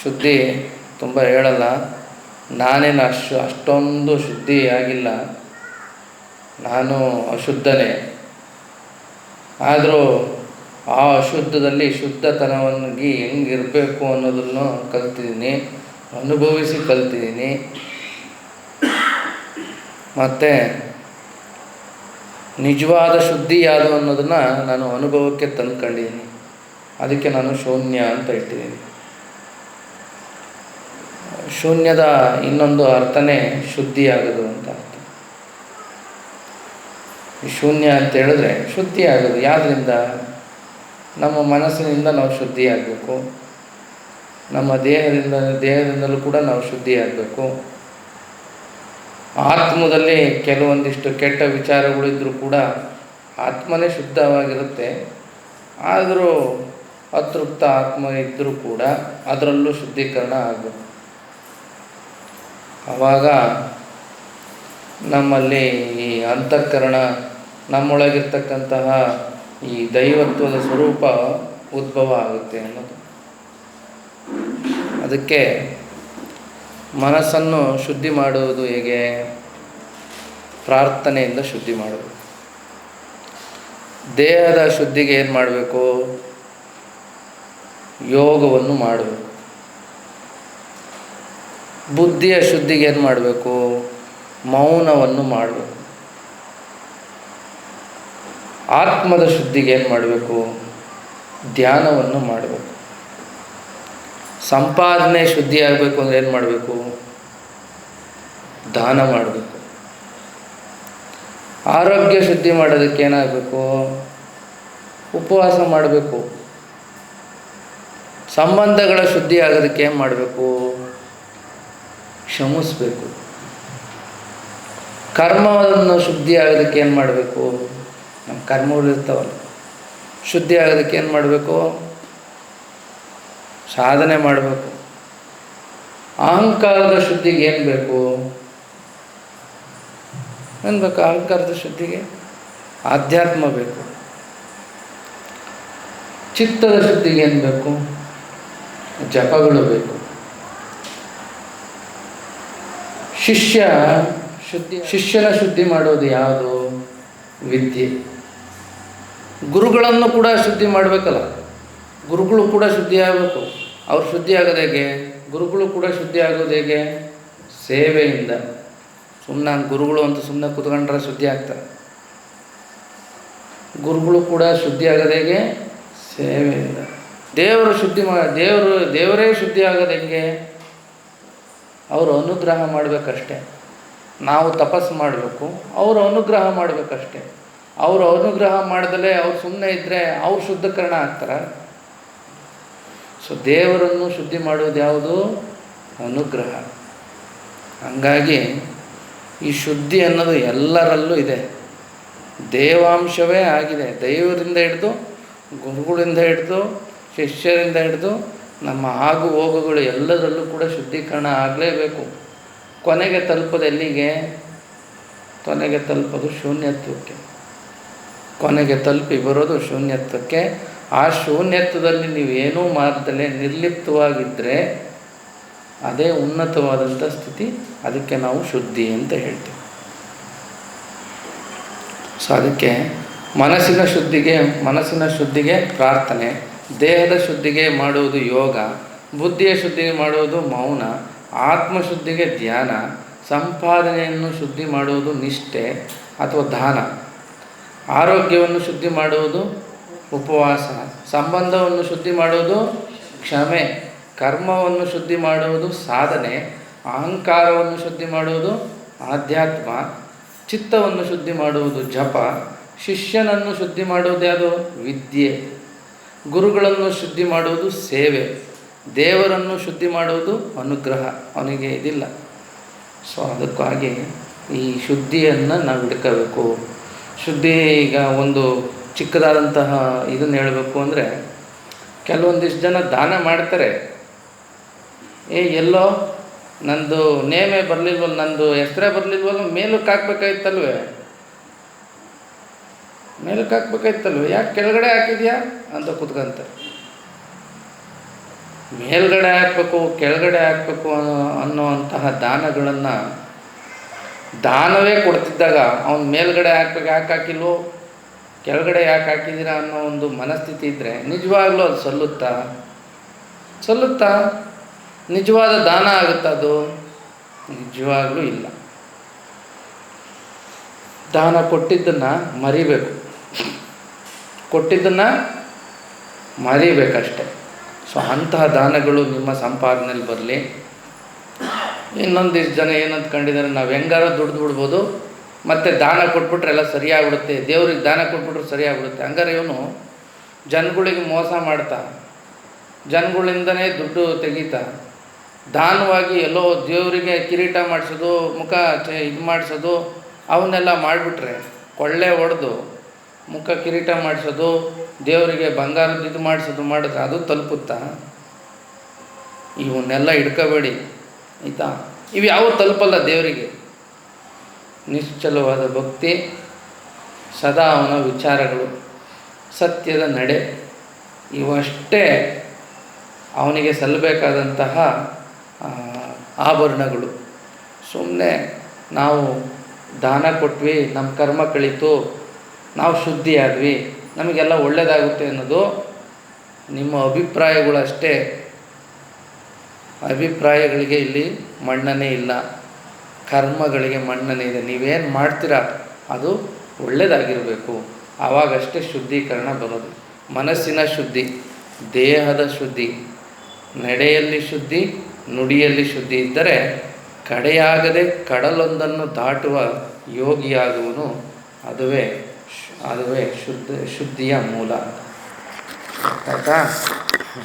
ಶುದ್ಧಿ ತುಂಬ ಹೇಳಲ್ಲ. ನಾನೇನು ಅಷ್ಟೊಂದು ಶುದ್ಧಿ ಆಗಿಲ್ಲ, ನಾನು ಅಶುದ್ಧನೇ. ಆದರೂ ಆ ಅಶುದ್ಧದಲ್ಲಿ ಶುದ್ಧತನವಾಗಿ ಹೆಂಗಿರಬೇಕು ಅನ್ನೋದನ್ನು ಕಲ್ತಿದ್ದೀನಿ, ಅನುಭವಿಸಿ ಕಲ್ತಿದ್ದೀನಿ. ಮತ್ತು ನಿಜವಾದ ಶುದ್ಧಿ ಯಾವುದು ಅನ್ನೋದನ್ನು ನಾನು ಅನುಭವಕ್ಕೆ ತಂದುಕೊಂಡಿದ್ದೀನಿ. ಅದಕ್ಕೆ ನಾನು ಶೂನ್ಯ ಅಂತ ಇಟ್ಟಿದ್ದೀನಿ. ಶೂನ್ಯದ ಇನ್ನೊಂದು ಅರ್ಥನೇ ಶುದ್ಧಿಯಾಗೋದು ಅಂತ ಅರ್ಥ. ಶೂನ್ಯ ಅಂತ ಹೇಳಿದ್ರೆ ಶುದ್ಧಿ ಆಗೋದು ಯಾವುದರಿಂದ? ನಮ್ಮ ಮನಸ್ಸಿನಿಂದ ನಾವು ಶುದ್ಧಿಯಾಗಬೇಕು, ನಮ್ಮ ದೇಹದಿಂದಲೂ ಕೂಡ ನಾವು ಶುದ್ಧಿಯಾಗಬೇಕು. ಆತ್ಮದಲ್ಲಿ ಕೆಲವೊಂದಿಷ್ಟು ಕೆಟ್ಟ ವಿಚಾರಗಳಿದ್ದರೂ ಕೂಡ ಆತ್ಮನೇ ಶುದ್ಧವಾಗಿರುತ್ತೆ. ಆದರೂ ಅತೃಪ್ತ ಆತ್ಮ ಇದ್ದರೂ ಕೂಡ ಅದರಲ್ಲೂ ಶುದ್ಧೀಕರಣ ಆಗಬೇಕು. ಆವಾಗ ನಮ್ಮಲ್ಲಿ ಈ ಅಂತಃಕರಣ, ನಮ್ಮೊಳಗಿರ್ತಕ್ಕಂತಹ ಈ ದೈವತ್ವದ ಸ್ವರೂಪ ಉದ್ಭವ ಆಗುತ್ತೆ ಅನ್ನೋದು. ಅದಕ್ಕೆ ಮನಸ್ಸನ್ನು ಶುದ್ಧಿ ಮಾಡುವುದು ಹೇಗೆ? ಪ್ರಾರ್ಥನೆಯಿಂದ ಶುದ್ಧಿ ಮಾಡಬೇಕು. ದೇಹದ ಶುದ್ಧಿಗೆ ಏನು ಮಾಡಬೇಕು? ಯೋಗವನ್ನು ಮಾಡಬೇಕು. ಬುದ್ಧಿಯ ಶುದ್ಧಿಗೆ ಏನು ಮಾಡಬೇಕು? ಮೌನವನ್ನು ಮಾಡಬೇಕು. ಆತ್ಮದ ಶುದ್ಧಿಗೆ ಏನು ಮಾಡಬೇಕು? ಧ್ಯಾನವನ್ನು ಮಾಡಬೇಕು. ಸಂಪಾದನೆ ಶುದ್ಧಿ ಆಗಬೇಕು ಅಂದರೆ ಏನು ಮಾಡಬೇಕು? ದಾನ ಮಾಡಬೇಕು. ಆರೋಗ್ಯ ಶುದ್ಧಿ ಮಾಡೋದಕ್ಕೆ ಏನಾಗಬೇಕು? ಉಪವಾಸ ಮಾಡಬೇಕು. ಸಂಬಂಧಗಳ ಶುದ್ಧಿ ಆಗೋದಕ್ಕೆ ಏನು ಮಾಡಬೇಕು? ಕ್ಷಮಿಸಬೇಕು. ಕರ್ಮವನ್ನು ಶುದ್ಧಿ ಆಗೋದಕ್ಕೆ ಏನು ಮಾಡಬೇಕು? ನಮ್ಮ ಕರ್ಮಗಳು ಇರ್ತಾವಲ್ಲ, ಶುದ್ಧಿ ಆಗೋದಕ್ಕೆ ಏನು ಮಾಡಬೇಕು? ಸಾಧನೆ ಮಾಡಬೇಕು. ಅಹಂಕಾರದ ಶುದ್ಧಿಗೆ ಏನು ಬೇಕು? ಏನು ಬೇಕು? ಅಹಂಕಾರದ ಶುದ್ಧಿಗೆ ಆಧ್ಯಾತ್ಮ ಬೇಕು. ಚಿತ್ತದ ಶುದ್ಧಿಗೆ ಏನು ಬೇಕು? ಜಪಗಳು ಬೇಕು. ಶಿಷ್ಯನ ಶುದ್ಧಿ ಮಾಡೋದು ಯಾವುದು? ವಿದ್ಯೆ. ಗುರುಗಳನ್ನು ಕೂಡ ಶುದ್ಧಿ ಮಾಡಬೇಕಲ್ಲ, ಗುರುಗಳು ಕೂಡ ಶುದ್ಧಿ ಆಗಬೇಕು. ಅವ್ರು ಶುದ್ಧಿ ಆಗೋದು ಹೇಗೆ? ಗುರುಗಳು ಕೂಡ ಶುದ್ಧಿ ಆಗೋದು ಹೇಗೆ? ಸೇವೆಯಿಂದ. ಸುಮ್ಮನೆ ಗುರುಗಳು ಅಂತ ಸುಮ್ಮನೆ ಕೂತ್ಕೊಂಡ್ರೆ ಶುದ್ಧಿ ಆಗ್ತಾರೆ. ಗುರುಗಳು ಕೂಡ ಶುದ್ಧಿ ಆಗೋದು ಹೇಗೆ? ಸೇವೆಯಿಂದ. ದೇವರೇ ಶುದ್ಧಿ ಆಗೋದು ಹೆಂಗೆ? ಅವರು ಅನುಗ್ರಹ ಮಾಡಬೇಕಷ್ಟೆ. ನಾವು ತಪಸ್ಸು ಮಾಡಬೇಕು, ಅವರು ಅನುಗ್ರಹ ಮಾಡಬೇಕಷ್ಟೆ. ಅವರು ಅನುಗ್ರಹ ಮಾಡ್ದಲೇ ಅವ್ರು ಸುಮ್ಮನೆ ಇದ್ದರೆ ಅವ್ರು ಶುದ್ಧೀಕರಣ ಆಗ್ತಾರೆ. ಸೊ ದೇವರನ್ನು ಶುದ್ಧಿ ಮಾಡೋದು ಯಾವುದು? ಅನುಗ್ರಹ. ಹಂಗಾಗಿ ಈ ಶುದ್ಧಿ ಅನ್ನೋದು ಎಲ್ಲರಲ್ಲೂ ಇದೆ, ದೇವಾಂಶವೇ ಆಗಿದೆ. ದೇವರಿಂದ ಹಿಡಿದು, ಗುರುಗಳಿಂದ ಹಿಡಿದು, ಶಿಷ್ಯರಿಂದ ಹಿಡಿದು ನಮ್ಮ ಆಗು ಹೋಗುಗಳು ಎಲ್ಲದರಲ್ಲೂ ಕೂಡ ಶುದ್ಧೀಕರಣ ಆಗಲೇಬೇಕು. ಕೊನೆಗೆ ತಲುಪೋದು ಎಲ್ಲಿಗೆ? ಕೊನೆಗೆ ತಲುಪೋದು ಶೂನ್ಯತ್ವಕ್ಕೆ. ಕೊನೆಗೆ ತಲುಪಿ ಬರೋದು ಶೂನ್ಯತ್ವಕ್ಕೆ. ಆ ಶೂನ್ಯತ್ವದಲ್ಲಿ ನೀವೇನೂ ಮಾಡದಲೇ ನಿರ್ಲಿಪ್ತವಾಗಿದ್ದರೆ ಅದೇ ಉನ್ನತವಾದಂಥ ಸ್ಥಿತಿ. ಅದಕ್ಕೆ ನಾವು ಶುದ್ಧಿ ಅಂತ ಹೇಳ್ತೀವಿ. ಸೊ ಅದಕ್ಕೆ ಮನಸ್ಸಿನ ಶುದ್ಧಿಗೆ ಪ್ರಾರ್ಥನೆ, ದೇಹದ ಶುದ್ಧಿಗೆ ಮಾಡುವುದು ಯೋಗ, ಬುದ್ಧಿಯ ಶುದ್ಧಿಗೆ ಮಾಡುವುದು ಮೌನ, ಆತ್ಮಶುದ್ಧಿಗೆ ಧ್ಯಾನ, ಸಂಪಾದನೆಯನ್ನು ಶುದ್ಧಿ ಮಾಡುವುದು ನಿಷ್ಠೆ ಅಥವಾ ದಾನ, ಆರೋಗ್ಯವನ್ನು ಶುದ್ಧಿ ಮಾಡುವುದು ಉಪವಾಸ, ಸಂಬಂಧವನ್ನು ಶುದ್ಧಿ ಮಾಡುವುದು ಕ್ಷಮೆ, ಕರ್ಮವನ್ನು ಶುದ್ಧಿ ಮಾಡುವುದು ಸಾಧನೆ, ಅಹಂಕಾರವನ್ನು ಶುದ್ಧಿ ಮಾಡುವುದು ಆಧ್ಯಾತ್ಮ, ಚಿತ್ತವನ್ನು ಶುದ್ಧಿ ಮಾಡುವುದು ಜಪ, ಶಿಷ್ಯನನ್ನು ಶುದ್ಧಿ ಮಾಡುವುದು ಯಾವುದು? ವಿದ್ಯೆ, ಗುರುಗಳನ್ನು ಶುದ್ಧಿ ಮಾಡುವುದು ಸೇವೆ, ದೇವರನ್ನು ಶುದ್ಧಿ ಮಾಡುವುದು ಅನುಗ್ರಹ. ಅವನಿಗೆ ಇದಿಲ್ಲ. ಸೊ ಅದಕ್ಕಾಗಿ ಈ ಶುದ್ಧಿಯನ್ನು ನಾವು ಹಿಡ್ಕೋಬೇಕು. ಶುದ್ಧಿ ಈಗ ಒಂದು ಚಿಕ್ಕದಾದಂತಹ ಇದನ್ನು ಹೇಳಬೇಕು ಅಂದರೆ, ಕೆಲವೊಂದಿಷ್ಟು ಜನ ದಾನ ಮಾಡ್ತಾರೆ. ಎಲ್ಲೋ ನಂದು ನೇಮೇ ಬರಲಿಲ್ವಲ್ಲ, ನಂದು ಹೆಸರೇ ಬರಲಿಲ್ವಲ್ಲ, ಮೇಲಕ್ಕೆ ಹಾಕ್ಬೇಕಾಯ್ತಲ್ವೇ, ಯಾಕೆ ಕೆಳಗಡೆ ಹಾಕಿದ್ಯಾ ಅಂತ ಕೂತ್ಕೊಂತಾರೆ. ಮೇಲ್ಗಡೆ ಹಾಕಬೇಕು ಕೆಳಗಡೆ ಹಾಕಬೇಕು ಅನ್ನುವಂತಹ ದಾನಗಳನ್ನು ದಾನವೇ ಕೊಡ್ತಿದ್ದಾಗ ಅವನು ಮೇಲ್ಗಡೆ ಹಾಕ್ಬೇಕು ಯಾಕೆ ಹಾಕಿಲ್ವೋ ಕೆಳಗಡೆ ಯಾಕೆ ಹಾಕಿದ್ದೀರಾ ಅನ್ನೋ ಒಂದು ಮನಸ್ಥಿತಿ ಇದ್ದರೆ ನಿಜವಾಗ್ಲೂ ಅದು ಸಲ್ಲುತ್ತಾ ನಿಜವಾದ ದಾನ ಆಗುತ್ತಾ ಅದು? ನಿಜವಾಗ್ಲೂ ಇಲ್ಲ. ದಾನ ಕೊಟ್ಟಿದ್ದನ್ನು ಮರಿಬೇಕಷ್ಟೆ. ಸೊ ಅಂತಹ ದಾನಗಳು ನಿಮ್ಮ ಸಂಪಾದನೆಯಲ್ಲಿ ಬರಲಿ. ಇನ್ನೊಂದಿಷ್ಟು ಜನ ಏನಂತ ಕಂಡಿದ್ದಾರೆ, ನಾವು ಹೆಂಗಾರ ದುಡ್ದು ಬಿಡ್ಬೋದು, ಮತ್ತು ದಾನ ಕೊಟ್ಬಿಟ್ರೆ ಎಲ್ಲ ಸರಿಯಾಗ್ಬಿಡುತ್ತೆ, ದೇವ್ರಿಗೆ ದಾನ ಕೊಟ್ಬಿಟ್ರೆ ಸರಿಯಾಗ್ಬಿಡುತ್ತೆ. ಹಂಗಾರೆ ಇವನು ಜನಗಳಿಗೆ ಮೋಸ ಮಾಡ್ತಾ, ಜನಗಳಿಂದನೇ ದುಡ್ಡು ತೆಗಿತಾ, ದಾನವಾಗಿ ಎಲ್ಲೋ ದೇವರಿಗೆ ಕಿರೀಟ ಮಾಡಿಸೋದು, ಮುಖ ಇದು ಮಾಡಿಸೋದು, ಅವನ್ನೆಲ್ಲ ಮಾಡಿಬಿಟ್ರೆ, ಕೊಳ್ಳೆ ಹೊಡೆದು ಮುಖ ಕಿರೀಟ ಮಾಡಿಸೋದು, ದೇವರಿಗೆ ಬಂಗಾರದ ಇದು ಮಾಡಿಸಿದ್ರೆ ಅದು ತಲುಪುತ್ತಾ? ಇವನ್ನೆಲ್ಲ ಇಟ್ಕೋಬೇಡಿ ಆಯಿತಾ. ಇವು ಯಾವ ತಲುಪಲ್ಲ ದೇವರಿಗೆ. ನಿಶ್ಚಲವಾದ ಭಕ್ತಿ, ಸದಾ ಅವನ ವಿಚಾರಗಳು, ಸತ್ಯದ ನಡೆ, ಇವಷ್ಟೇ ಅವನಿಗೆ ಸಲ್ಲಬೇಕಾದಂತಹ ಆಭರಣಗಳು. ಸುಮ್ಮನೆ ನಾವು ದಾನ ಕೊಟ್ವಿ, ನಮ್ಮ ಕರ್ಮ ಕಳೀತು, ನಾವು ಶುದ್ಧಿ ಆದ್ವಿ, ನಮಗೆಲ್ಲ ಒಳ್ಳೆಯದಾಗುತ್ತೆ ಅನ್ನೋದು ನಿಮ್ಮ ಅಭಿಪ್ರಾಯಗಳಷ್ಟೇ. ಅಭಿಪ್ರಾಯಗಳಿಗೆ ಇಲ್ಲಿ ಮನ್ನಣೆ ಇಲ್ಲ, ಕರ್ಮಗಳಿಗೆ ಮನ್ನಣೆ ಇದೆ. ನೀವೇನು ಮಾಡ್ತೀರಾ ಅದು ಒಳ್ಳೆಯದಾಗಿರಬೇಕು, ಆವಾಗಷ್ಟೇ ಶುದ್ಧೀಕರಣ ಬರೋದು. ಮನಸ್ಸಿನ ಶುದ್ಧಿ, ದೇಹದ ಶುದ್ಧಿ, ನಡೆಯಲ್ಲಿ ಶುದ್ಧಿ, ನುಡಿಯಲ್ಲಿ ಶುದ್ಧಿ ಇದ್ದರೆ ಕಡೆಯಾಗದೆ ಕಡಲೊಂದನ್ನು ದಾಟುವ ಯೋಗಿಯಾಗುವನು. ಅದುವೇ ಶುದ್ಧಿಯ ಮೂಲ. ಆಯಿತಾ?